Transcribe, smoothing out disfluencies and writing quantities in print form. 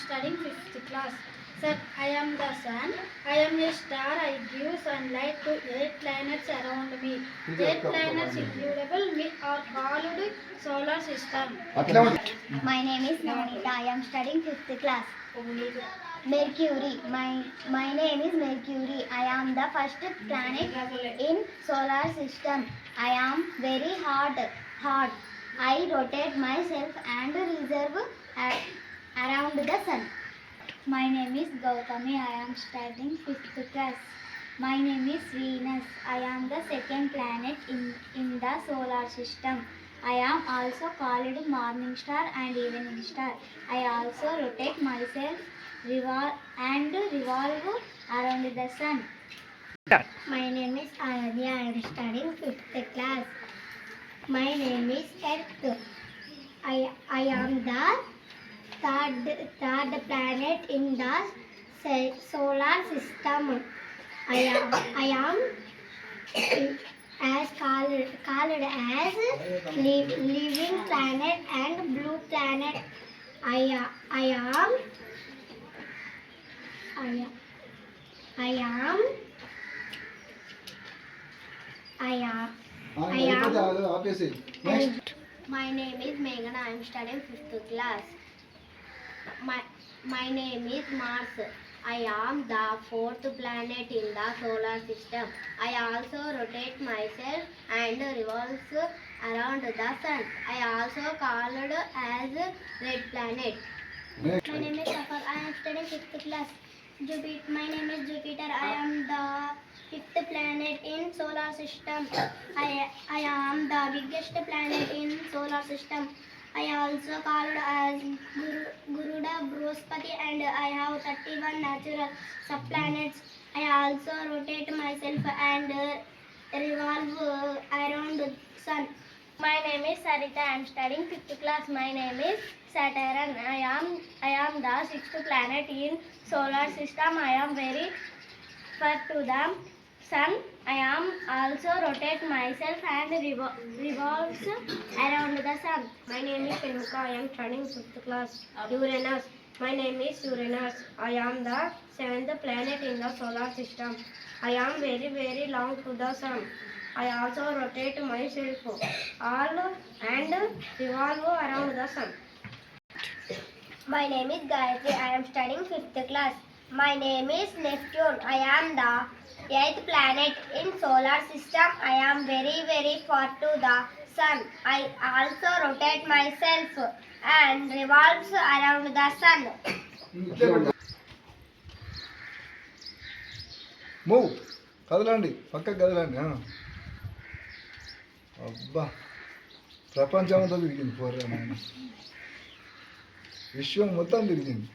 studying 5th class. Sir, I am the sun. I am a star. I give sunlight to 8 planets around me. 8 planets includable me are called solar system. My name is Navneeta. I am studying 5th class. Mercury. My name is Mercury. I am the first planet in solar system. I am very hot. I rotate myself and revolve around the sun. My name is Gautami. I am studying 5th class. My name is Venus. I am the second planet in the solar system. I am also called morning star and evening star. I also rotate myself revolve around the sun. My name is Aradhya. I am studying 5th class. My name is Earth. I am the third planet in the solar system. I am as called as living planet and blue planet. I am I am My name is Meghana. I am studying 5th class. My name is Mars. I am the 4th planet in the solar system. I also rotate myself and revolves around the sun. I also called as red planet. My name is Safar. I am studying 5th class. My name is Jupiter. I am the 5th planet in solar system. I am the biggest planet in solar system. I also called as Guruda Bruhaspati and I have 31 natural subplanets. I also rotate myself and revolve around the sun. My name is Sarita. I am studying 5th class. My name is Saturn. I am the 6th planet in solar system. I am very far to the sun. I am also rotate myself and revolves around the sun. My name is Penuka. I am studying 5th class. Uranus. My name is Uranus. I am the 7th planet in the solar system. I am very, very long to the sun. I also rotate myself all and revolve around the sun. My name is Gayatri. I am studying 5th class. My name is Neptune. I am the 8th planet in solar system. I am very, very far to the sun. I also rotate myself and revolves around the sun. Move కదలండి పక్కకు కదలండి అబ్బా ప్రపంచం అంతా తిరిగింది పోరా నాయన విశ్వం మొత్తం తిరిగింది